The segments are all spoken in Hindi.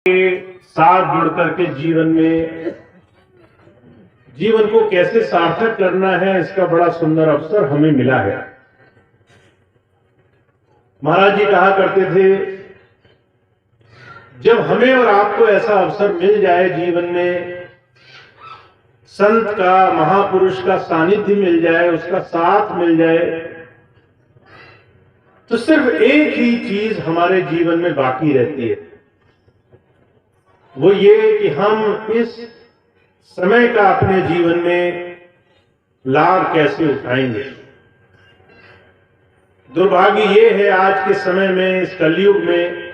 के साथ जुड़ करके जीवन को कैसे सार्थक करना है, इसका बड़ा सुंदर अवसर हमें मिला है। महाराज जी कहा करते थे, जब हमें और आपको ऐसा अवसर मिल जाए जीवन में, संत का, महापुरुष का सानिध्य मिल जाए, उसका साथ मिल जाए, तो सिर्फ एक ही चीज हमारे जीवन में बाकी रहती है। वो ये कि हम इस समय का अपने जीवन में लाभ कैसे उठाएंगे। दुर्भाग्य ये है, आज के समय में, इस कलयुग में,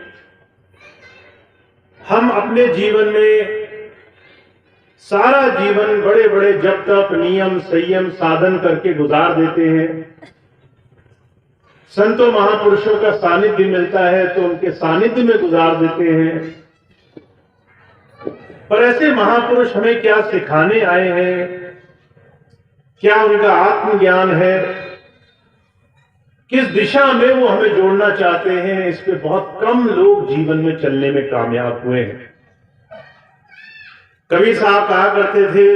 हम अपने जीवन में सारा जीवन बड़े बड़े जप तप, नियम, संयम, साधन करके गुजार देते हैं। संतों महापुरुषों का सानिध्य मिलता है तो उनके सानिध्य में गुजार देते हैं। पर ऐसे महापुरुष हमें क्या सिखाने आए हैं, क्या उनका आत्मज्ञान है, किस दिशा में वो हमें जोड़ना चाहते हैं, इस पे बहुत कम लोग जीवन में चलने में कामयाब हुए हैं। कबीर साहब कहा करते थे,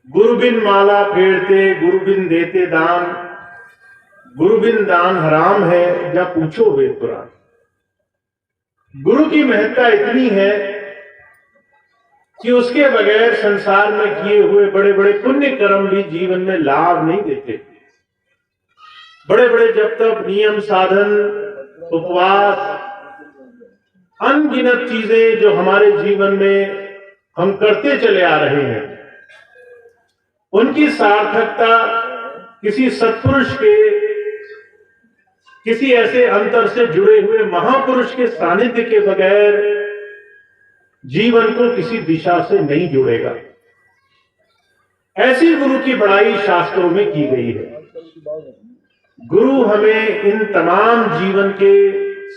गुरु बिन माला फेरते, गुरु बिन देते दान, गुरु बिन दान हराम है, जा पूछो वेद पुराण। गुरु की महत्ता इतनी है कि उसके बगैर संसार में किए हुए बड़े बड़े पुण्य कर्म भी जीवन में लाभ नहीं देते। बड़े बड़े जप तप, नियम, साधन, उपवास, अनगिनत चीजें जो हमारे जीवन में हम करते चले आ रहे हैं, उनकी सार्थकता किसी सत्पुरुष के, किसी ऐसे अंतर से जुड़े हुए महापुरुष के सानिध्य के बगैर जीवन को किसी दिशा से नहीं जुड़ेगा। ऐसी गुरु की बड़ाई शास्त्रों में की गई है। गुरु हमें इन तमाम जीवन के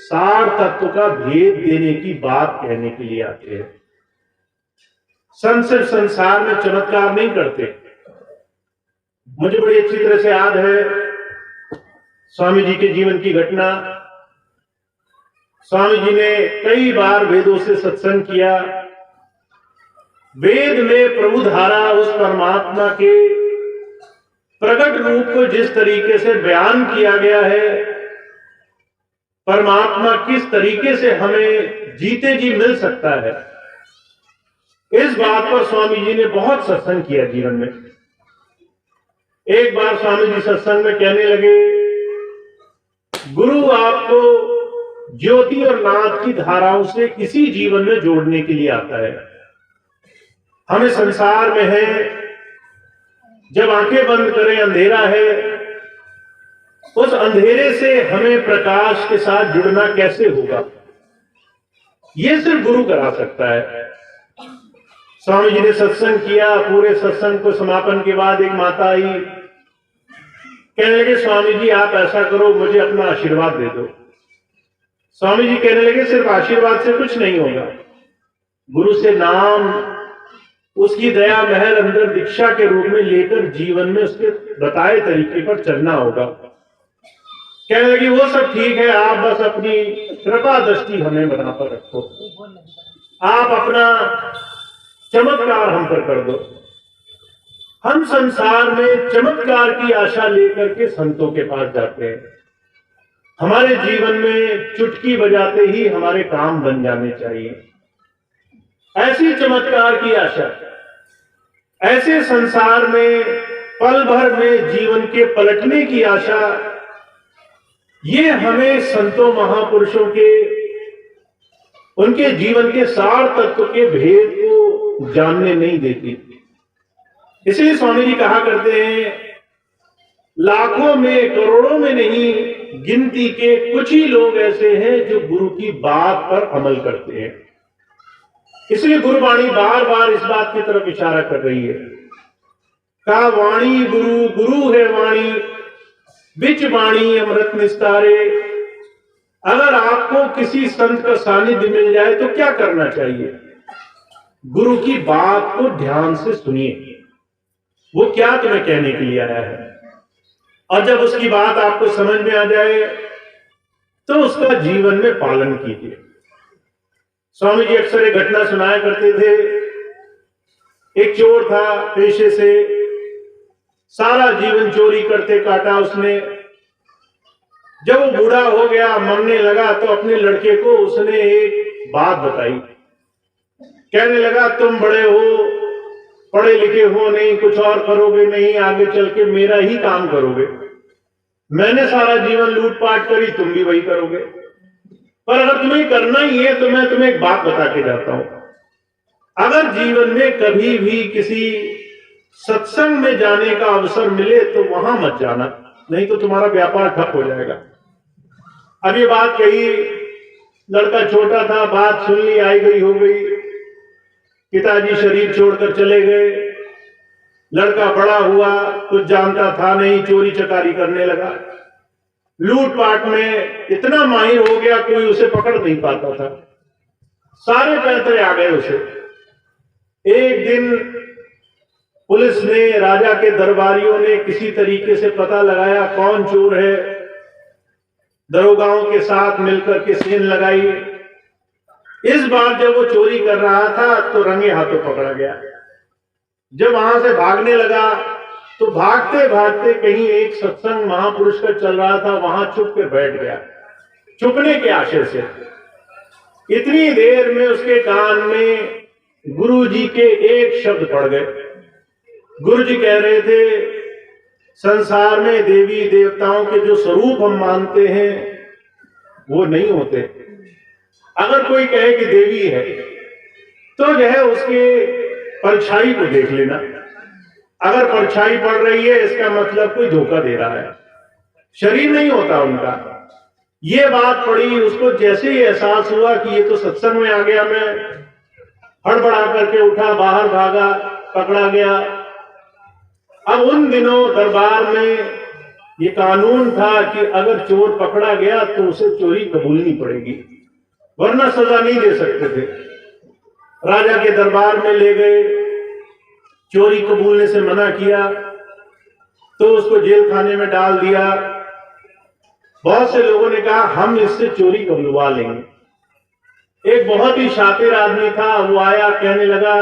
सार तत्व का भेद देने की बात कहने के लिए आते हैं। संत सिर्फ संसार में चमत्कार नहीं करते। मुझे बड़ी अच्छी तरह से याद है स्वामी जी के जीवन की घटना। स्वामी जी ने कई बार वेदों से सत्संग किया। वेद में प्रभु धारा, उस परमात्मा के प्रकट रूप को जिस तरीके से बयान किया गया है, परमात्मा किस तरीके से हमें जीते जी मिल सकता है, इस बात पर स्वामी जी ने बहुत सत्संग किया जीवन में। एक बार स्वामी जी सत्संग में कहने लगे, गुरु आपको ज्योति और नाद की धाराओं से इसी जीवन में जोड़ने के लिए आता है। हमें संसार में है, जब आंखें बंद करें अंधेरा है, उस अंधेरे से हमें प्रकाश के साथ जुड़ना कैसे होगा, यह सिर्फ गुरु करा सकता है। स्वामी जी ने सत्संग किया। पूरे सत्संग को समापन के बाद एक माता आई, कहने लगे, स्वामी जी आप ऐसा करो, मुझे अपना आशीर्वाद दे दो। स्वामी जी कहने लगे, सिर्फ आशीर्वाद से कुछ नहीं होगा, गुरु से नाम, उसकी दया महर अंदर दीक्षा के रूप में लेकर जीवन में उसके बताए तरीके पर चलना होगा। कहने लगी, वो सब ठीक है, आप बस अपनी कृपा दृष्टि हमें बना पर रखो, आप अपना चमत्कार हम पर कर दो। हम संसार में चमत्कार की आशा लेकर के संतों के पास जाते हैं। हमारे जीवन में चुटकी बजाते ही हमारे काम बन जाने चाहिए, ऐसी चमत्कार की आशा, ऐसे संसार में पल भर में जीवन के पलटने की आशा, ये हमें संतों महापुरुषों के, उनके जीवन के सार तत्व के भेद को जानने नहीं देती। इसलिए स्वामी जी कहा करते हैं, लाखों में, करोड़ों में नहीं, गिनती के कुछ ही लोग ऐसे हैं जो गुरु की बात पर अमल करते हैं। इसलिए गुरुवाणी बार बार इस बात की तरफ इशारा कर रही है, का वाणी गुरु, गुरु है वाणी, बिच वाणी अमृत निस्तारे। अगर आपको किसी संत का सानिध्य मिल जाए तो क्या करना चाहिए? गुरु की बात को ध्यान से सुनिए, वो क्या तुम्हें कहने के लिए आया है, और जब उसकी बात आपको समझ में आ जाए तो उसका जीवन में पालन कीजिए। स्वामी जी अक्सर एक घटना सुनाया करते थे। एक चोर था पेशे से, सारा जीवन चोरी करते काटा उसने। जब वो बूढ़ा हो गया, मरने लगा, तो अपने लड़के को उसने एक बात बताई। कहने लगा, तुम बड़े हो, पढ़े लिखे हो नहीं, कुछ और करोगे नहीं, आगे चल के मेरा ही काम करोगे। मैंने सारा जीवन लूटपाट करी, तुम भी वही करोगे। पर अगर तुम्हें करना ही है तो मैं तुम्हें एक बात बता के जाता हूं। अगर जीवन में कभी भी किसी सत्संग में जाने का अवसर मिले तो वहां मत जाना, नहीं तो तुम्हारा व्यापार ठप हो जाएगा। अब ये बात कही, लड़का छोटा था, बात सुन ली, आई गई हो गई। पिताजी शरीर छोड़कर चले गए। लड़का बड़ा हुआ, कुछ जानता था नहीं, चोरी चकारी करने लगा। लूटपाट में इतना माहिर हो गया, कोई उसे पकड़ नहीं पाता था। सारे पैतरे आ गए उसे। एक दिन पुलिस ने, राजा के दरबारियों ने किसी तरीके से पता लगाया कौन चोर है। दरोगाओं के साथ मिलकर के सेन लगाई। इस बार जब वो चोरी कर रहा था तो रंगे हाथों पकड़ा गया। जब वहां से भागने लगा तो भागते भागते कहीं एक सत्संग महापुरुष का चल रहा था, वहां छुप के बैठ गया, छुपने के आशय से। इतनी देर में उसके कान में गुरु जी के एक शब्द पड़ गए। गुरु जी कह रहे थे, संसार में देवी देवताओं के जो स्वरूप हम मानते हैं वो नहीं होते। अगर कोई कहे कि देवी है तो जो है उसके परछाई को देख लेना। अगर परछाई पड़ रही है इसका मतलब कोई धोखा दे रहा है, शरीर नहीं होता उनका। ये बात पड़ी, उसको जैसे ही एहसास हुआ कि ये तो सत्संग में आ गया, मैं हड़बड़ा करके उठा, बाहर भागा, पकड़ा गया। अब उन दिनों दरबार में ये कानून था कि अगर चोर पकड़ा गया तो उसे चोरी कबूलनी पड़ेगी, वरना सजा नहीं दे सकते थे। राजा के दरबार में ले गए, चोरी कबूलने से मना किया तो उसको जेल खाने में डाल दिया। बहुत से लोगों ने कहा हम इससे चोरी कबूलवा लेंगे। एक बहुत ही शातिर आदमी था, वो आया, कहने लगा,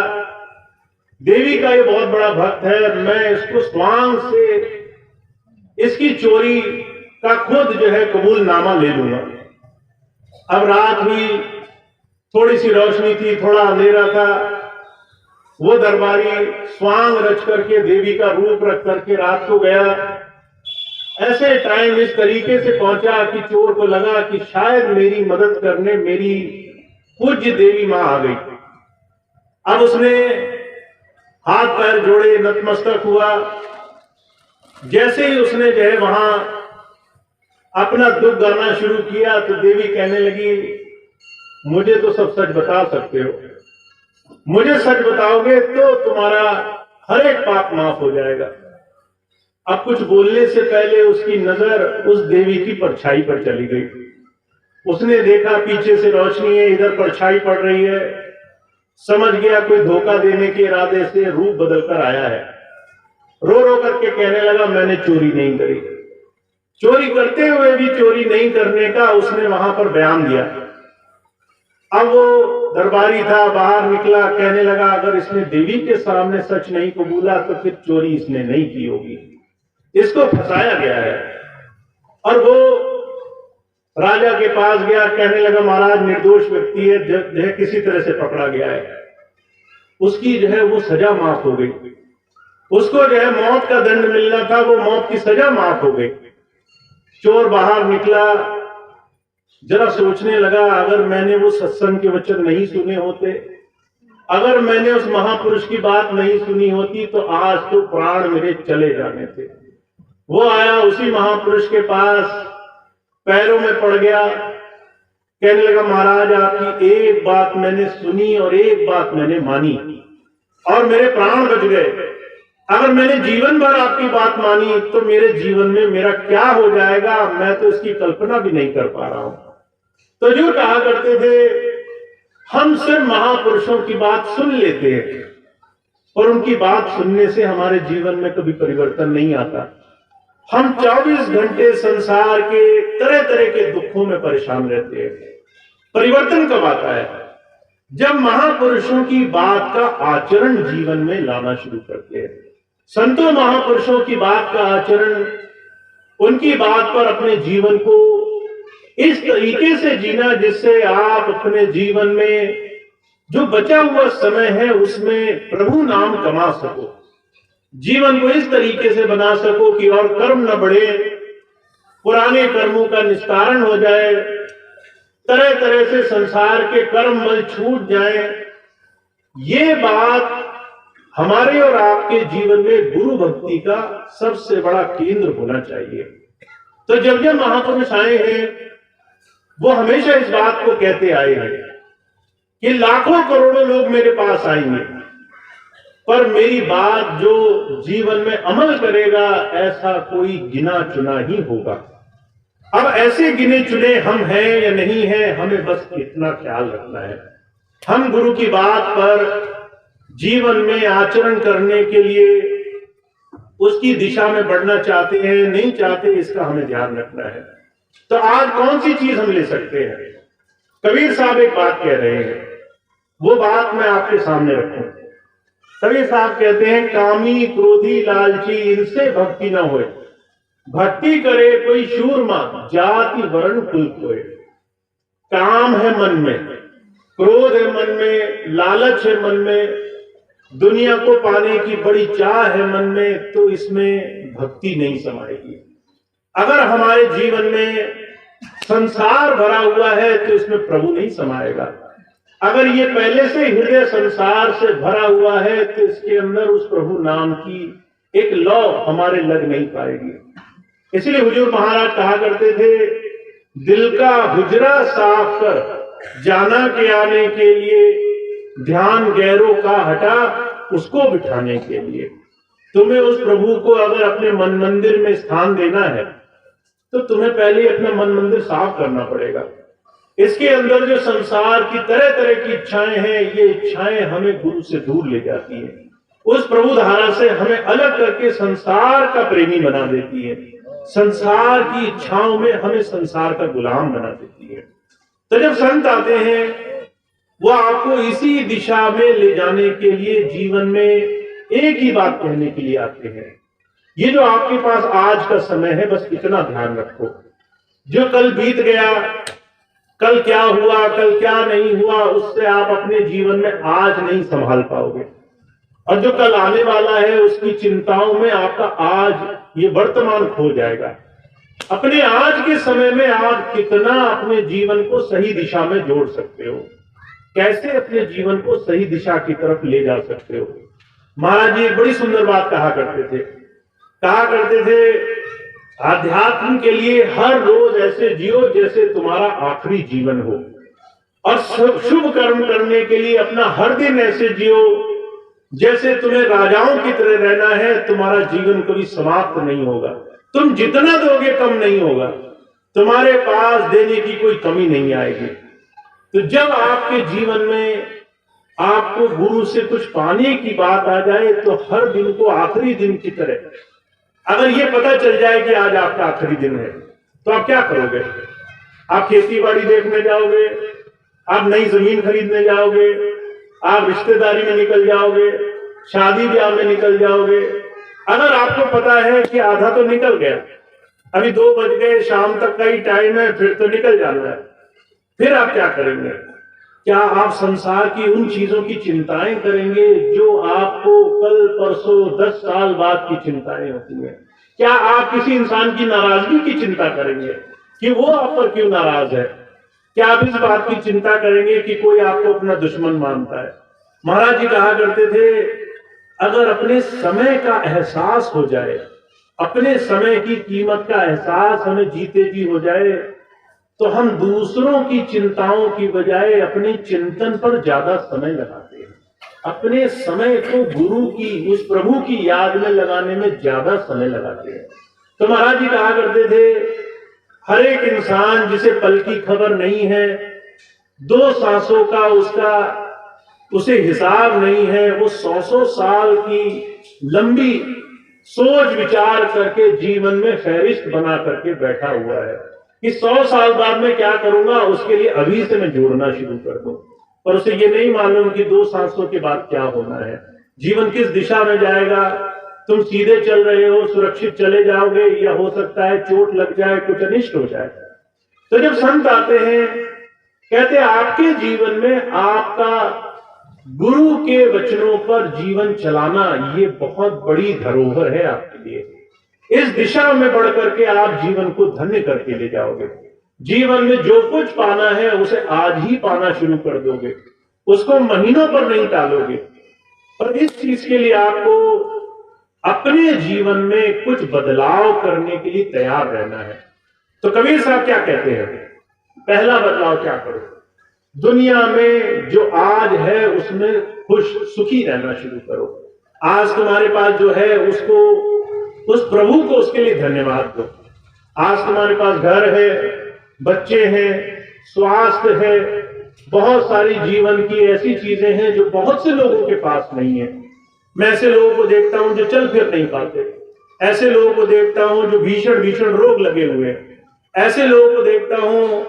देवी का ये बहुत बड़ा भक्त है, मैं इसको स्वांग से इसकी चोरी का खुद जो है कबूलनामा ले लूंगा। अब रात हुई, थोड़ी सी रोशनी थी, थोड़ा अंधेरा था। वो दरबारी स्वांग रच करके, देवी का रूप रख करके रात को गया। ऐसे टाइम इस तरीके से पहुंचा कि चोर को लगा कि शायद मेरी मदद करने मेरी पूज्य देवी मां आ गई। अब उसने हाथ पैर जोड़े, नतमस्तक हुआ। जैसे ही उसने जो है वहां अपना दुख गाना शुरू किया तो देवी कहने लगी, मुझे तो सब सच बता सकते हो, मुझे सच बताओगे तो तुम्हारा हर एक पाप माफ हो जाएगा। अब कुछ बोलने से पहले उसकी नजर उस देवी की परछाई पर चली गई। उसने देखा पीछे से रोशनी है, इधर परछाई पड़ रही है। समझ गया कोई धोखा देने के इरादे से रूप बदलकर आया है। रो रो करके कहने लगा, मैंने चोरी नहीं करी। चोरी करते हुए भी चोरी नहीं करने का उसने वहां पर बयान दिया। अब वो दरबारी था, बाहर निकला, कहने लगा, अगर इसने देवी के सामने सच नहीं कबूला तो फिर चोरी इसने नहीं की होगी, इसको फंसाया गया है। और वो राजा के पास गया, कहने लगा, महाराज निर्दोष व्यक्ति है, जो है किसी तरह से पकड़ा गया है, उसकी जो है वो सजा माफ हो गई। उसको जो है मौत का दंड मिलना था, वो मौत की सजा माफ हो गई। चोर बाहर निकला, जरा सोचने लगा, अगर मैंने वो सत्संग के वचन नहीं सुने होते, अगर मैंने उस महापुरुष की बात नहीं सुनी होती तो आज तो प्राण मेरे चले जाने थे। वो आया उसी महापुरुष के पास, पैरों में पड़ गया, कहने लगा, महाराज आपकी एक बात मैंने सुनी और एक बात मैंने मानी और मेरे प्राण बच गए। अगर मैंने जीवन भर आपकी बात मानी तो मेरे जीवन में मेरा क्या हो जाएगा, मैं तो इसकी कल्पना भी नहीं कर पा रहा हूं। तो जो कहा करते थे, हम सिर्फ महापुरुषों की बात सुन लेते हैं और उनकी बात सुनने से हमारे जीवन में कभी परिवर्तन नहीं आता। हम 24 घंटे संसार के तरह तरह के दुखों में परेशान रहते हैं। परिवर्तन कब आता है? जब महापुरुषों की बात का आचरण जीवन में लाना शुरू करते हैं, संतों महापुरुषों की बात का आचरण, उनकी बात पर अपने जीवन को इस तरीके से जीना जिससे आप अपने जीवन में जो बचा हुआ समय है उसमें प्रभु नाम कमा सको, जीवन को इस तरीके से बना सको कि और कर्म न बढ़े, पुराने कर्मों का निस्तारण हो जाए, तरह तरह से संसार के कर्म मल छूट जाए। ये बात हमारे और आपके जीवन में गुरु भक्ति का सबसे बड़ा केंद्र होना चाहिए। तो जब जब महापुरुष आए हैं वो हमेशा इस बात को कहते आए हैं कि लाखों करोड़ों लोग मेरे पास आएंगे, पर मेरी बात जो जीवन में अमल करेगा ऐसा कोई गिना चुना ही होगा। अब ऐसे गिने चुने हम हैं या नहीं हैं, हमें बस इतना ख्याल रखना है। हम गुरु की बात पर जीवन में आचरण करने के लिए उसकी दिशा में बढ़ना चाहते हैं, नहीं चाहते, इसका हमें ध्यान रखना है। तो आज कौन सी चीज हम ले सकते हैं? कबीर साहब एक बात कह रहे हैं, वो बात मैं आपके सामने रखूं। कबीर साहब कहते हैं, कामी क्रोधी लालची इनसे भक्ति ना होए, भक्ति करे कोई शूरमा जाति वर्ण कुल कोय। काम है मन में, क्रोध है मन में, लालच है मन में, दुनिया को पाने की बड़ी चाह है मन में, तो इसमें भक्ति नहीं समाएगी। अगर हमारे जीवन में संसार भरा हुआ है तो इसमें प्रभु नहीं समाएगा। अगर ये पहले से हृदय संसार से भरा हुआ है तो इसके अंदर उस प्रभु नाम की एक लौ हमारे लग नहीं पाएगी। इसलिए हुजूर महाराज कहा करते थे, दिल का हुजरा साफ कर जाना के आने के लिए, ध्यान गैरों का हटा उसको बिठाने के लिए। तुम्हें उस प्रभु को अगर अपने मन मंदिर में स्थान देना है तो तुम्हें पहले अपना मन मंदिर साफ करना पड़ेगा। इसके अंदर जो संसार की तरह तरह की इच्छाएं हैं, ये इच्छाएं हमें गुरु से दूर ले जाती हैं, उस प्रभु धारा से हमें अलग करके संसार का प्रेमी बना देती है, संसार की इच्छाओं में हमें संसार का गुलाम बना देती है। तो जब संत आते हैं वो आपको इसी दिशा में ले जाने के लिए जीवन में एक ही बात कहने के लिए आते हैं, ये जो आपके पास आज का समय है बस इतना ध्यान रखो, जो कल बीत गया, कल क्या हुआ कल क्या नहीं हुआ, उससे आप अपने जीवन में आज नहीं संभाल पाओगे, और जो कल आने वाला है उसकी चिंताओं में आपका आज ये वर्तमान खो जाएगा। अपने आज के समय में आप कितना अपने जीवन को सही दिशा में जोड़ सकते हो, कैसे अपने जीवन को सही दिशा की तरफ ले जा सकते हो। महाराज जी एक बड़ी सुंदर बात कहा करते थे, आध्यात्म के लिए हर रोज ऐसे जियो जैसे तुम्हारा आखिरी जीवन हो, और शुभ कर्म करने के लिए अपना हर दिन ऐसे जियो जैसे तुम्हें राजाओं की तरह रहना है। तुम्हारा जीवन कभी समाप्त नहीं होगा, तुम जितना दोगे कम नहीं होगा, तुम्हारे पास देने की कोई कमी नहीं आएगी। तो जब आपके जीवन में आपको गुरु से कुछ पाने की बात आ जाए तो हर दिन को आखिरी दिन की तरह, अगर ये पता चल जाए कि आज आपका आखिरी दिन है तो आप क्या करोगे? आप खेती बाड़ी देखने जाओगे, आप नई जमीन खरीदने जाओगे, आप रिश्तेदारी में निकल जाओगे, शादी ब्याह में निकल जाओगे। अगर आपको पता है कि आधा तो निकल गया, अभी 2 बज गए, शाम तक का ही टाइम है, फिर तो निकल जाना है, फिर आप क्या करेंगे? क्या आप संसार की उन चीजों की चिंताएं करेंगे जो आपको कल परसों 10 साल बाद की चिंताएं होती हैं? क्या आप किसी इंसान की नाराजगी की चिंता करेंगे कि वो आप पर क्यों नाराज है? क्या आप इस बात की चिंता करेंगे कि कोई आपको अपना दुश्मन मानता है? महाराज जी कहा करते थे, अगर अपने समय का एहसास हो जाए, अपने समय की कीमत का एहसास हमें जीते जी हो जाए, तो हम दूसरों की चिंताओं की बजाय अपने चिंतन पर ज्यादा समय लगाते हैं, अपने समय को गुरु की, उस प्रभु की याद में लगाने में ज्यादा समय लगाते हैं। तो महाराज जी कहा करते थे, हर एक इंसान जिसे पल की खबर नहीं है, 2 सांसों का उसे हिसाब नहीं है, वो 100 साल की लंबी सोच विचार करके जीवन में फहरिस्त बना करके बैठा हुआ है कि 100 साल बाद में क्या करूंगा, उसके लिए अभी से मैं जोड़ना शुरू कर दूं। पर उसे ये नहीं मालूम कि 2 सांसों के बाद क्या होना है, जीवन किस दिशा में जाएगा। तुम सीधे चल रहे हो, सुरक्षित चले जाओगे, या हो सकता है चोट लग जाए, कुछ अनिष्ट हो जाए। तो जब संत आते हैं, कहते हैं आपके जीवन में आपका गुरु के वचनों पर जीवन चलाना ये बहुत बड़ी धरोहर है आपके लिए। इस दिशा में बढ़ करके आप जीवन को धन्य करके ले जाओगे। जीवन में जो कुछ पाना है उसे आज ही पाना शुरू कर दोगे, उसको महीनों पर नहीं टालोगे। और इस चीज के लिए आपको अपने जीवन में कुछ बदलाव करने के लिए तैयार रहना है। तो कबीर साहब क्या कहते हैं, पहला बदलाव क्या करो, दुनिया में जो आज है उसमें खुश सुखी रहना शुरू करो। आज तुम्हारे पास जो है उसको, उस प्रभु को उसके लिए धन्यवाद दो। आज तुम्हारे पास घर है, बच्चे हैं, स्वास्थ्य है, बहुत सारी जीवन की ऐसी चीजें हैं जो बहुत से लोगों के पास नहीं है। मैं ऐसे लोगों को देखता हूं जो चल फिर नहीं पाते, ऐसे लोगों को देखता हूं जो भीषण भीषण रोग लगे हुए हैं, ऐसे लोगों को देखता हूं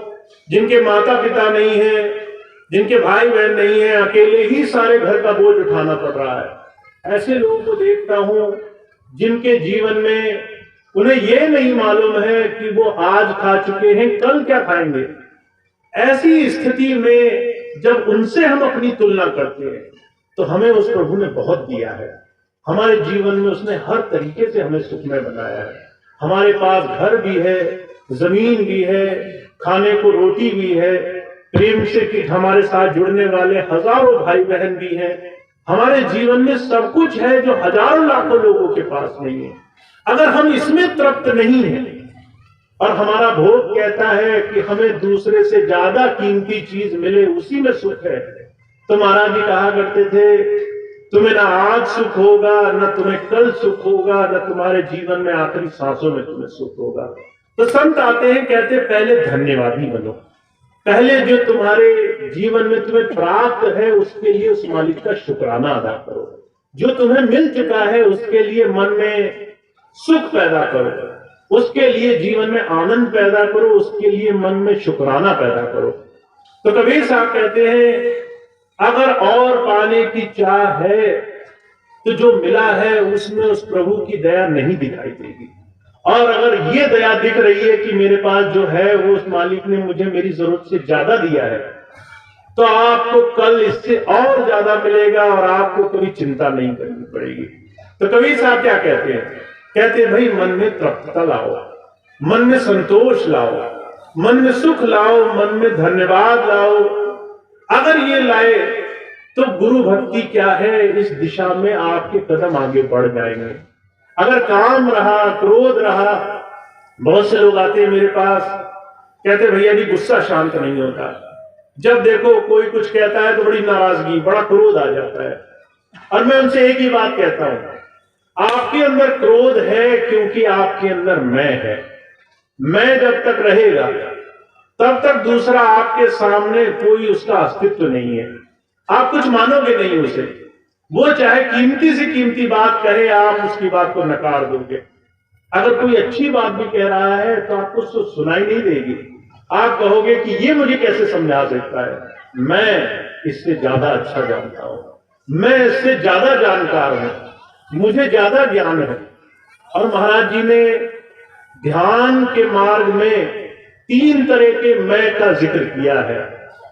जिनके माता पिता नहीं है, जिनके भाई बहन नहीं है, अकेले ही सारे घर का बोझ उठाना पड़ रहा है। ऐसे लोगों को देखता हूं जिनके जीवन में उन्हें यह नहीं मालूम है कि वो आज खा चुके हैं, कल क्या खाएंगे। ऐसी स्थिति में जब उनसे हम अपनी तुलना करते हैं तो हमें उस प्रभु ने बहुत दिया है। हमारे जीवन में उसने हर तरीके से हमें सुखमय बनाया है। हमारे पास घर भी है, जमीन भी है, खाने को रोटी भी है, प्रेम से कि हमारे साथ जुड़ने वाले हजारों भाई बहन भी हैं। हमारे जीवन में सब कुछ है जो हजारों लाखों लोगों के पास नहीं है। अगर हम इसमें तृप्त नहीं है और हमारा भोग कहता है कि हमें दूसरे से ज्यादा कीमती चीज मिले, उसी में सुख है, तो महाराज जी कहा करते थे तुम्हें ना आज सुख होगा, न तुम्हें कल सुख होगा, न तुम्हारे जीवन में आखिरी सांसों में तुम्हें सुख होगा। तो संत आते हैं, कहते पहले धन्यवादी बनो। पहले जो तुम्हारे जीवन में तुम्हें प्राप्त है उसके लिए उस मालिक का शुक्राना अदा करो। जो तुम्हें मिल चुका है उसके लिए मन में सुख पैदा करो, उसके लिए जीवन में आनंद पैदा करो, उसके लिए मन में शुक्राना पैदा करो। तो कबीर साहब कहते हैं अगर और पाने की चाह है तो जो मिला है उसमें उस प्रभु की दया नहीं दिखाई देगी। और अगर ये दया दिख रही है कि मेरे पास जो है वो उस मालिक ने मुझे मेरी जरूरत से ज्यादा दिया है, तो आपको कल इससे और ज्यादा मिलेगा और आपको कभी चिंता नहीं करनी पड़ेगी। तो कबीर साहब क्या कहते हैं, कहते हैं भाई मन में तृप्तता लाओ, मन में संतोष लाओ, मन में सुख लाओ, मन में धन्यवाद लाओ। अगर ये लाए तो गुरु भक्ति क्या है, इस दिशा में आपके कदम आगे बढ़ जाएंगे। अगर काम रहा, क्रोध रहा, बहुत से लोग आते हैं मेरे पास, कहते भैया जी गुस्सा शांत नहीं होता, जब देखो कोई कुछ कहता है तो बड़ी नाराजगी, बड़ा क्रोध आ जाता है। और मैं उनसे एक ही बात कहता हूं, आपके अंदर क्रोध है क्योंकि आपके अंदर मैं है। मैं जब तक रहेगा तब तक दूसरा आपके सामने कोई उसका अस्तित्व नहीं है, आप कुछ मानोगे नहीं उसे। वो चाहे कीमती से कीमती बात कहे, आप उसकी बात को नकार दोगे। अगर कोई अच्छी बात भी कह रहा है तो आपको सुनाई नहीं देगी, आप कहोगे कि ये मुझे कैसे समझा सकता है, मैं इससे ज्यादा अच्छा जानता हूं, मैं इससे ज्यादा जानकार हूं, मुझे ज्यादा ज्ञान है। और महाराज जी ने ध्यान के मार्ग में 3 तरह के मैं का जिक्र किया है,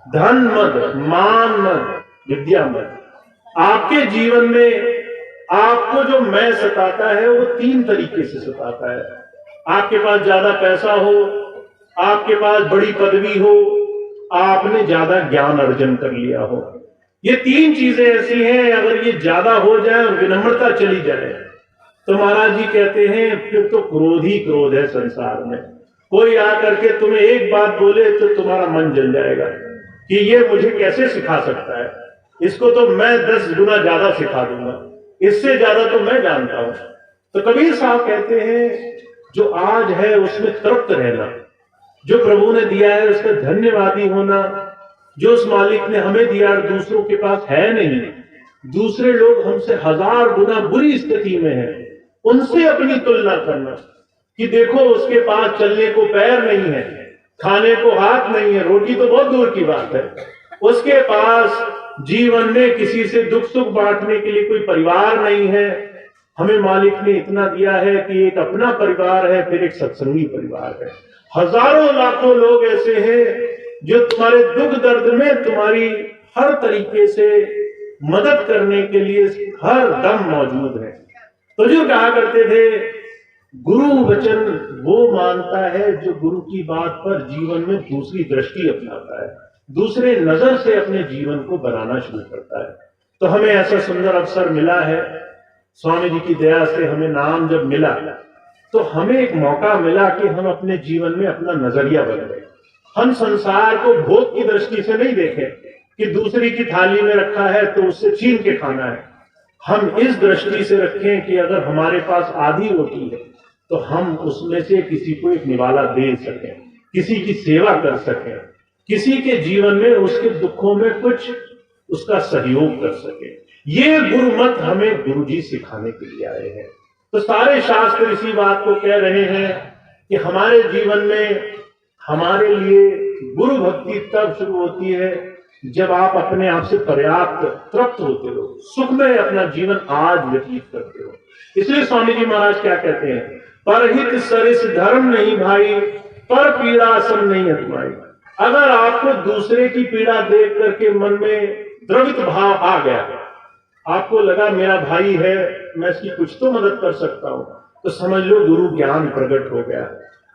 धन मद, मान मद, विद्या मद। आपके जीवन में आपको जो मैं सताता है वो 3 तरीके से सताता है। आपके पास ज्यादा पैसा हो, आपके पास बड़ी पदवी हो, आपने ज्यादा ज्ञान अर्जन कर लिया हो, ये 3 चीजें ऐसी हैं अगर ये ज्यादा हो जाए और विनम्रता चली जाए तो महाराज जी कहते हैं फिर तो क्रोध ही क्रोध है संसार में। कोई आकर के तुम्हें एक बात बोले तो तुम्हारा मन जल जाएगा कि ये मुझे कैसे सिखा सकता है, इसको तो मैं 10 गुना ज्यादा सिखा दूंगा, इससे ज्यादा तो मैं जानता हूं। तो कबीर साहब कहते हैं जो आज है उसमें तृप्त रहना, जो प्रभु ने दिया है उसका धन्यवादी होना, जो उस मालिक ने हमें दिया और दूसरों के पास है नहीं, दूसरे लोग हमसे 1000 गुना बुरी स्थिति में हैं, उनसे अपनी तुलना करना कि देखो उसके पास चलने को पैर नहीं है, खाने को हाथ नहीं है, रोटी तो बहुत दूर की बात है, उसके पास जीवन में किसी से दुख सुख बांटने के लिए कोई परिवार नहीं है। हमें मालिक ने इतना दिया है कि एक अपना परिवार है, फिर एक सत्संगी परिवार है। हजारों लाखों लोग ऐसे हैं जो तुम्हारे दुख दर्द में तुम्हारी हर तरीके से मदद करने के लिए हर दम मौजूद है। तो जो कहा करते थे, गुरु वचन वो मानता है जो गुरु की बात पर जीवन में दूसरी दृष्टि अपनाता है, दूसरे नजर से अपने जीवन को बनाना शुरू करता है। तो हमें ऐसा सुंदर अवसर मिला है, स्वामी जी की दया से हमें नाम जब मिला तो हमें एक मौका मिला कि हम अपने जीवन में अपना नजरिया बदलें। हम संसार को भोग की दृष्टि से नहीं देखें कि दूसरी की थाली में रखा है तो उससे छीन के खाना है। हम इस दृष्टि से रखें कि अगर हमारे पास आधी रोटी है तो हम उसमें से किसी को एक निवाला दे सकें, किसी की सेवा कर सकें, किसी के जीवन में उसके दुखों में कुछ उसका सहयोग कर सके। ये गुरुमत हमें गुरुजी सिखाने के लिए आए हैं। तो सारे शास्त्र इसी बात को कह रहे हैं कि हमारे जीवन में हमारे लिए गुरु भक्ति तब शुरू होती है जब आप अपने आप से पर्याप्त तृप्त होते हो, सुख में अपना जीवन आज व्यतीत करते हो। इसलिए स्वामी जी महाराज क्या कहते हैं, परहित सरिस धर्म नहीं भाई, पर पीड़ा सम नहीं अतमाई। अगर आपको दूसरे की पीड़ा देख करके मन में द्रवित भाव आ गया, आपको लगा मेरा भाई है, मैं इसकी कुछ तो मदद कर सकता हूं, तो समझ लो गुरु ज्ञान प्रकट हो गया।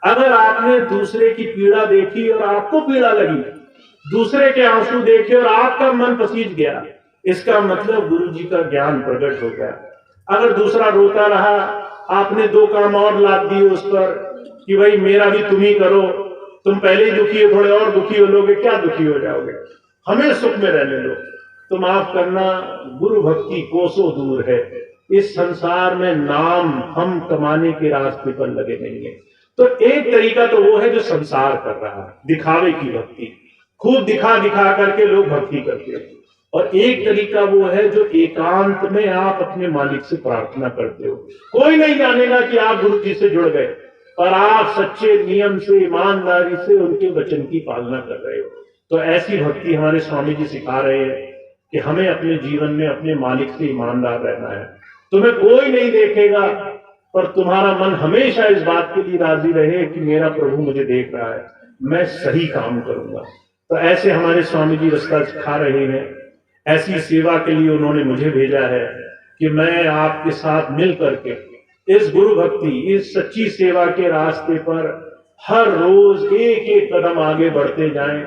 अगर आपने दूसरे की पीड़ा देखी और आपको पीड़ा लगी, दूसरे के आंसू देखे और आपका मन पसीज गया, इसका मतलब गुरु जी का ज्ञान प्रकट हो गया। अगर दूसरा रोता रहा, आपने दो काम और लाद दिए उस पर कि भाई मेरा भी तुम ही करो, तुम पहले ही दुखी हो, थोड़े और दुखी हो लोगे, क्या दुखी हो जाओगे, हमें सुख में रहने दो, तो माफ करना गुरु भक्ति कोसों दूर है। इस संसार में नाम हम कमाने के रास्ते पर लगे नहीं है। तो एक तरीका तो वो है जो संसार कर रहा है, दिखावे की भक्ति, खूब दिखा दिखा करके लोग भक्ति करते हैं। और एक तरीका वो है जो एकांत में आप अपने मालिक से प्रार्थना करते हो, कोई नहीं जानेगा कि आप गुरु जी से जुड़ गए, पर आप सच्चे नियम से, ईमानदारी से उनके वचन की पालना कर रहे हो। तो ऐसी भक्ति हमारे स्वामी जी सिखा रहे हैं कि हमें अपने जीवन में अपने मालिक से ईमानदार रहना है। तुम्हें कोई नहीं देखेगा, पर तुम्हारा मन हमेशा इस बात के लिए राजी रहे कि मेरा प्रभु मुझे देख रहा है, मैं सही काम करूंगा। तो ऐसे हमारे स्वामी जी रास्ता सिखा रहे हैं। ऐसी सेवा के लिए उन्होंने मुझे भेजा है कि मैं आपके साथ मिल करके इस गुरु भक्ति, इस सच्ची सेवा के रास्ते पर हर रोज एक एक कदम आगे बढ़ते जाएं।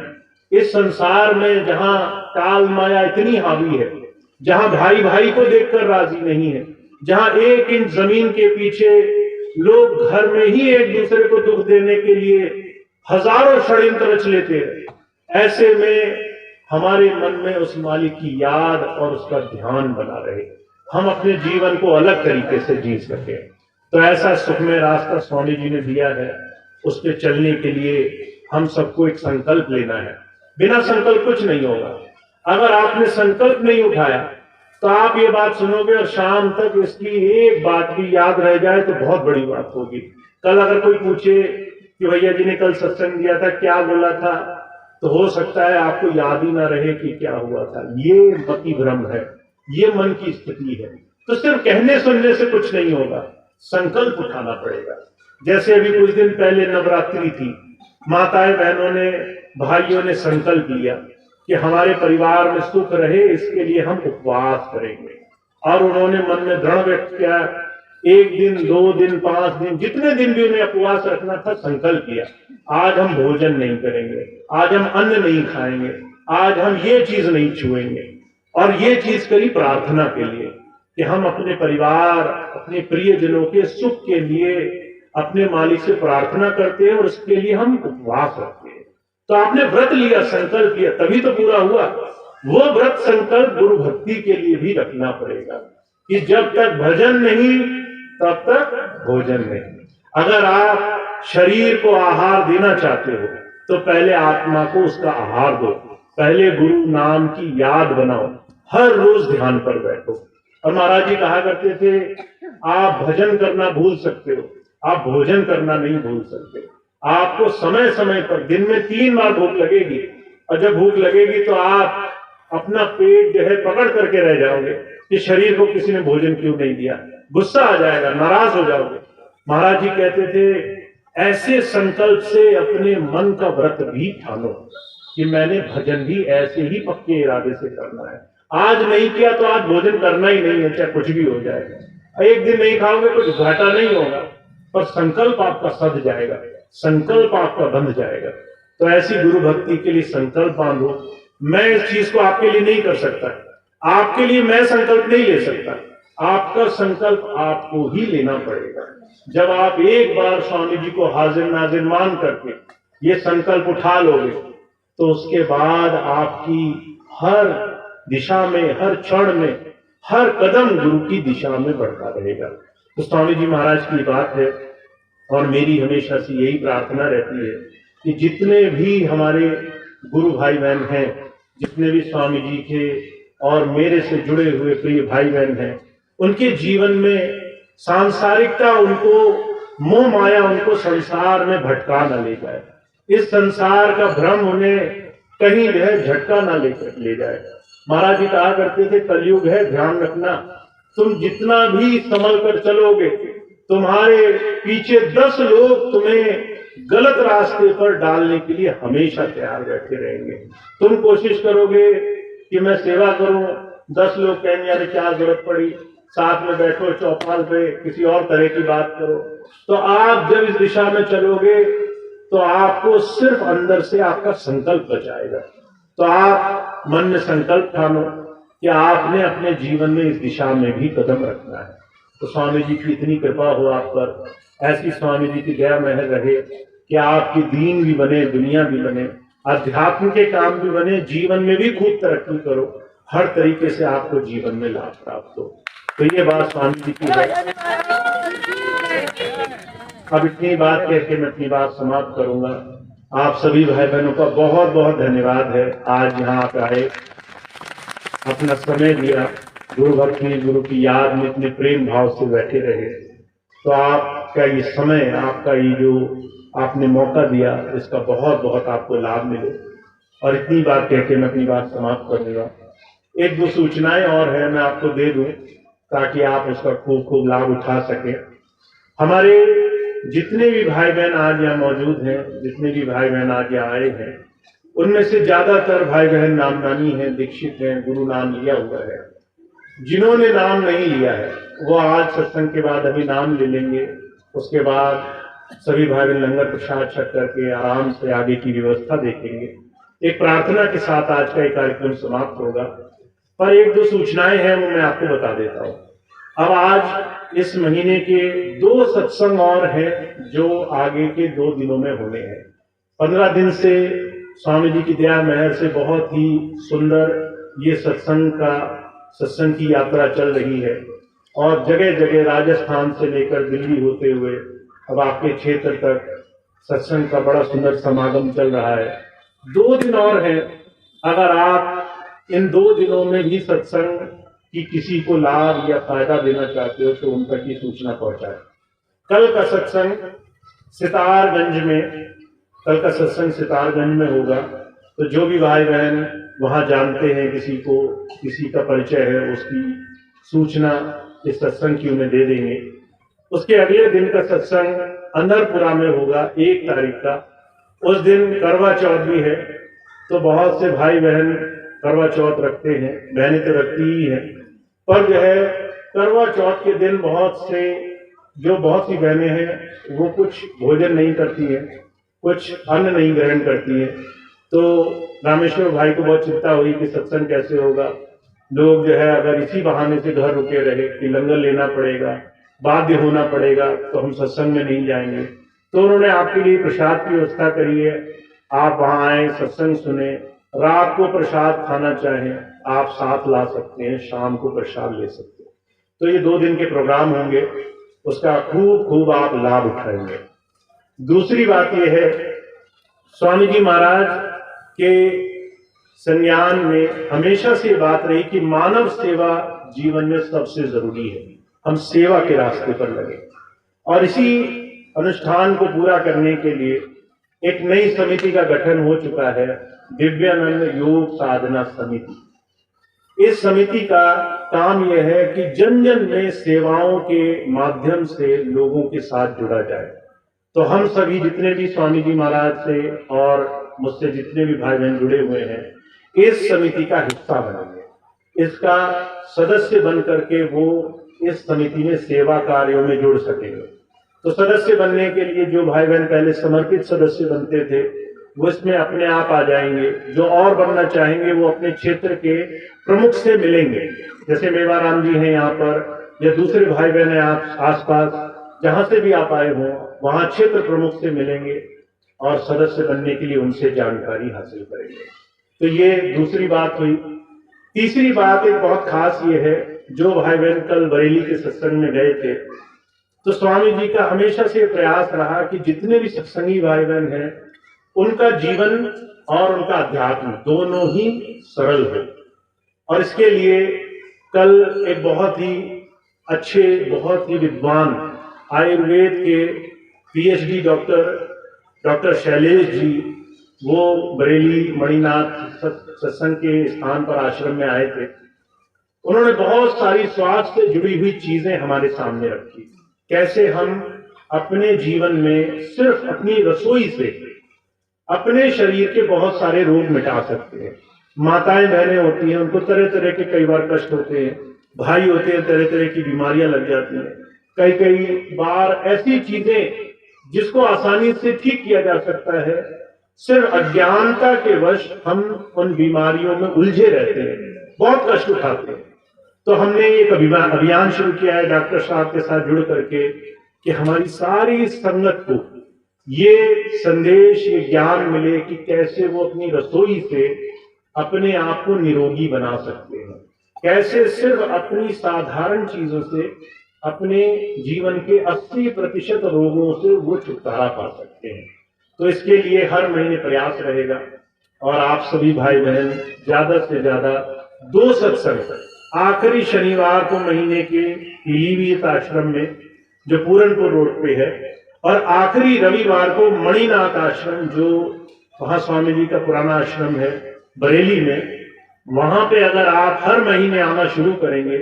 इस संसार में जहां काल माया इतनी हावी है, जहां भाई भाई को देखकर राजी नहीं है, जहां एक इंच जमीन के पीछे लोग घर में ही एक दूसरे को दुख देने के लिए हजारों षड्यंत्र रच लेते हैं, ऐसे में हमारे मन में उस मालिक की याद और उसका ध्यान बना रहे, हम अपने जीवन को अलग तरीके से जी सके। तो ऐसा सुखमय रास्ता स्वामी जी ने दिया है, उस पर चलने के लिए हम सबको एक संकल्प लेना है। बिना संकल्प कुछ नहीं होगा। अगर आपने संकल्प नहीं उठाया तो आप ये बात सुनोगे और शाम तक इसकी एक बात भी याद रह जाए तो बहुत बड़ी बात होगी। कल अगर कोई पूछे कि भैया जी ने कल सत्संग दिया था, क्या बोला था, तो हो सकता है आपको याद ही ना रहे कि क्या हुआ था। ये मति भ्रम है, ये मन की स्थिति है। तो सिर्फ कहने सुनने से कुछ नहीं होगा, संकल्प उठाना पड़ेगा। जैसे अभी कुछ दिन पहले नवरात्रि थी, माताएं बहनों ने, भाइयों ने संकल्प लिया कि हमारे परिवार में सुख रहे, इसके लिए हम उपवास करेंगे। और उन्होंने मन में दृढ़ व्यक्त किया, 1 दिन 2 दिन 5 दिन जितने दिन भी उन्हें उपवास रखना था, संकल्प किया आज हम भोजन नहीं करेंगे, आज हम अन्न नहीं खाएंगे, आज हम ये चीज नहीं छुएंगे। और ये चीज करी प्रार्थना के लिए कि हम अपने परिवार, अपने प्रियजनों के सुख के लिए अपने मालिक से प्रार्थना करते हैं और उसके लिए हम उपवास रखते हैं। तो आपने व्रत लिया, संकल्प लिया, तभी तो पूरा हुआ। वो व्रत संकल्प गुरु भक्ति के लिए भी रखना पड़ेगा कि जब तक भजन नहीं तब तक भोजन नहीं। अगर आप शरीर को आहार देना चाहते हो तो पहले आत्मा को उसका आहार दो, पहले गुरु नाम की याद बनाओ, हर रोज ध्यान पर बैठो। और महाराज जी कहा करते थे, आप भजन करना भूल सकते हो, आप भोजन करना नहीं भूल सकते। आपको समय समय पर दिन में 3 बार भूख लगेगी, और जब भूख लगेगी तो आप अपना पेट जो है पकड़ करके रह जाओगे कि शरीर को किसी ने भोजन क्यों नहीं दिया, गुस्सा आ जाएगा, नाराज हो जाओगे। महाराज जी कहते थे ऐसे संकल्प से अपने मन का व्रत भी ठानो कि मैंने भजन भी ऐसे ही पक्के इरादे से करना है। आज नहीं किया तो आज भोजन करना ही नहीं है, चाहे कुछ भी हो जाएगा। एक दिन नहीं खाओगे कुछ घाटा नहीं होगा, पर संकल्प आपका सध जाएगा, संकल्प आपका बंध जाएगा। तो ऐसी गुरु भक्ति के लिए संकल्प बांधो। मैं इस चीज को आपके लिए नहीं कर सकता, आपके लिए मैं संकल्प नहीं ले सकता, आपका संकल्प आपको ही लेना पड़ेगा। जब आप एक बार स्वामी जी को हाजिर नाजिर मान करके ये संकल्प उठा लोगे तो उसके बाद आपकी हर दिशा में, हर क्षण में, हर कदम गुरु की दिशा में बढ़ता रहेगा। तो स्वामी जी महाराज की बात है और मेरी हमेशा से यही प्रार्थना रहती है कि जितने भी हमारे गुरु भाई बहन हैं, जितने भी स्वामी जी के और मेरे से जुड़े हुए प्रिय भाई बहन हैं, उनके जीवन में सांसारिकता उनको, मोह माया उनको संसार में भटका न ले जाए, इस संसार का भ्रम उन्हें कहीं जो है झटका ना ले जाए। महाराज जी कहा करते थे कलयुग है ध्यान रखना, तुम जितना भी संभल कर चलोगे तुम्हारे पीछे 10 लोग तुम्हें गलत रास्ते पर डालने के लिए हमेशा तैयार बैठे रहेंगे। तुम कोशिश करोगे कि मैं सेवा करूं, 10 लोग कहेंगे अरे क्या जरूरत पड़ी, साथ में बैठो चौपाल पे किसी और तरह की बात करो। तो आप जब इस दिशा में चलोगे तो आपको सिर्फ अंदर से आपका संकल्प बचाएगा। तो आप मन में संकल्प ठानो कि आपने अपने जीवन में इस दिशा में भी कदम रखना है। तो स्वामी जी की इतनी कृपा हो आप पर, ऐसी स्वामी जी की दया महर रहे कि आपकी दीन भी बने, दुनिया भी बने, अध्यात्म के काम भी बने, जीवन में भी खूब तरक्की करो, हर तरीके से आपको जीवन में लाभ प्राप्त हो। तो ये बात स्वामी जी की है। अब इतनी बात कहकर मैं अपनी बात समाप्त करूंगा। आप सभी भाई बहनों का बहुत बहुत धन्यवाद है, आज यहाँ आप आए, अपना समय दिया, गुरु भक्ति गुरु की याद में इतने प्रेम भाव से बैठे रहे। तो आपका ये समय, आपका ये जो आपने मौका दिया, इसका बहुत बहुत आपको लाभ मिले। और इतनी बात कहकर मैं अपनी बात समाप्त करूंगा। एक दो सूचनाएं और है मैं आपको दे दूं ताकि आप उसका खूब खूब लाभ उठा सकें। हमारे जितने भी भाई बहन आज यहाँ मौजूद हैं, जितने भी भाई बहन आज यहाँ आए हैं, उनमें से ज्यादातर भाई बहन नामदानी हैं, दीक्षित हैं, गुरु नाम लिया हुआ है। जिन्होंने नाम नहीं लिया है वो आज सत्संग के बाद अभी नाम ले लेंगे, उसके बाद सभी भाई बहन लंगर प्रसाद छक करके आराम से आगे की व्यवस्था देखेंगे। एक प्रार्थना के साथ आज का एक कार्यक्रम समाप्त होगा। पर एक दो सूचनाएं हैं वो मैं आपको बता देता हूँ। अब आज इस महीने के 2 सत्संग और हैं जो आगे के 2 दिनों में होने हैं। 15 दिन से स्वामी जी की दया महर से बहुत ही सुंदर ये सत्संग की यात्रा चल रही है और जगह जगह राजस्थान से लेकर दिल्ली होते हुए अब आपके क्षेत्र तक सत्संग का बड़ा सुंदर समागम चल रहा है। 2 दिन और हैं। अगर आप इन 2 दिनों में भी सत्संग कि किसी को लाभ या फायदा देना चाहते हो तो उन तक की सूचना पहुंचाए। कल का सत्संग सितारगंज में होगा। तो जो भी भाई बहन वहां जानते हैं किसी का परिचय है, उसकी सूचना इस सत्संग की उन्हें दे देंगे। उसके अगले दिन का सत्संग अंदरपुरा में होगा 1 तारीख का। उस दिन करवा चौथ भी है, तो बहुत से भाई बहन करवा चौथ रखते हैं, बहनें तो रखती ही हैं, पर जो है करवा चौथ के दिन बहुत सी बहनें हैं वो कुछ भोजन नहीं करती हैं, कुछ अन्न नहीं ग्रहण करती हैं। तो रामेश्वर भाई को बहुत चिंता हुई कि सत्संग कैसे होगा, लोग जो है अगर इसी बहाने से घर रुके रहे कि लंगर लेना पड़ेगा, बाध्य होना पड़ेगा, तो हम सत्संग में नहीं जाएंगे। तो उन्होंने आपके लिए प्रसाद की व्यवस्था करी है, आप वहां आए, सत्संग सुने, रात को प्रसाद खाना चाहें आप साथ ला सकते हैं, शाम को प्रसाद ले सकते हैं। तो ये 2 दिन के प्रोग्राम होंगे, उसका खूब आप लाभ उठाएंगे। दूसरी बात यह है, स्वामी जी महाराज के संज्ञान में हमेशा से बात रही कि मानव सेवा जीवन में सबसे जरूरी है। हम सेवा के रास्ते पर लगे और इसी अनुष्ठान को पूरा करने के लिए एक नई समिति का गठन हो चुका है, दिव्यानंद योग साधना समिति। इस समिति का काम यह है कि जन जन में सेवाओं के माध्यम से लोगों के साथ जुड़ा जाए। तो हम सभी जितने भी स्वामी जी महाराज से और मुझसे जितने भी भाई बहन जुड़े हुए हैं, इस समिति का हिस्सा बनेंगे। इसका सदस्य बन करके वो इस समिति में सेवा कार्यों में जुड़ सकेंगे। तो सदस्य बनने के लिए जो भाई बहन पहले समर्पित सदस्य बनते थे, वो इसमें अपने आप आ जाएंगे। जो और बनना चाहेंगे वो अपने क्षेत्र के प्रमुख से मिलेंगे, जैसे मेवाराम जी हैं यहाँ पर, या दूसरे भाई बहन हैं आसपास, जहां से भी आप आए हों, वहां क्षेत्र प्रमुख से मिलेंगे और सदस्य बनने के लिए उनसे जानकारी हासिल करेंगे। तो ये दूसरी बात हुई। तीसरी बात एक बहुत खास ये है, जो भाई बहन कल बरेली के सत्संग में गए थे, तो स्वामी जी का हमेशा से प्रयास रहा कि जितने भी सत्संगी भाई बहन हैं, उनका जीवन और उनका अध्यात्म दोनों ही सरल हो। और इसके लिए कल एक बहुत ही अच्छे, बहुत ही विद्वान आयुर्वेद के पीएचडी डॉक्टर शैलेश जी, वो बरेली मणिनाथ सत्संग के स्थान पर आश्रम में आए थे। उन्होंने बहुत सारी स्वास्थ्य से जुड़ी हुई चीजें हमारे सामने रखी। कैसे हम अपने जीवन में सिर्फ अपनी रसोई से अपने शरीर के बहुत सारे रोग मिटा सकते हैं। माताएं बहनें होती हैं, उनको तरह तरह के कई बार कष्ट होते हैं, भाई होते हैं, तरह तरह की बीमारियां लग जाती हैं। कई बार ऐसी चीजें जिसको आसानी से ठीक किया जा सकता है, सिर्फ अज्ञानता के वश हम उन बीमारियों में उलझे रहते हैं, बहुत कष्ट उठाते हैं। तो हमने एक अभियान शुरू किया है डॉक्टर साहब के साथ जुड़ करके, कि हमारी सारी संगत को ये संदेश, ये ज्ञान मिले कि कैसे वो अपनी रसोई से अपने आप को निरोगी बना सकते हैं, कैसे सिर्फ अपनी साधारण चीजों से अपने जीवन के 80% रोगों से वो छुटकारा पा सकते हैं। तो इसके लिए हर महीने प्रयास रहेगा, और आप सभी भाई बहन ज्यादा से ज्यादा 2 सत्संग, आखिरी शनिवार को महीने के पीलीभीत आश्रम में जो पूरनपुर रोड पे है, और आखिरी रविवार को मणिनाथ आश्रम, जो वहां स्वामी जी का पुराना आश्रम है बरेली में, वहां पे अगर आप हर महीने आना शुरू करेंगे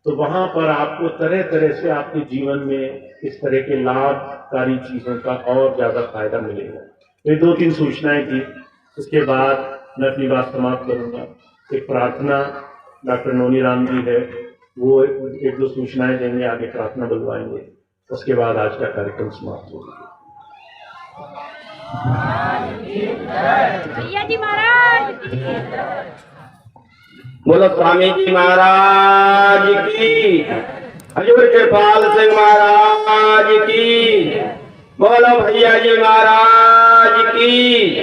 तो वहां पर आपको तरह तरह से आपके जीवन में इस तरह के लाभकारी चीजों का और ज्यादा फायदा मिलेगा। तो ये 2-3 सूचनाएं थी। इसके बाद मैं अपनी बात समाप्त करूंगा। एक प्रार्थना डॉक्टर नोनी राम जी है, वो 1-2 सूचनाएं देंगे, आगे प्रार्थना बुलवाएंगे, उसके बाद आज का कार्यक्रम समाप्त होगा। भैया जी महाराज, बोलो स्वामी जी महाराज की, हजूर कृपाल सिंह महाराज की, बोलो भैया जी महाराज की।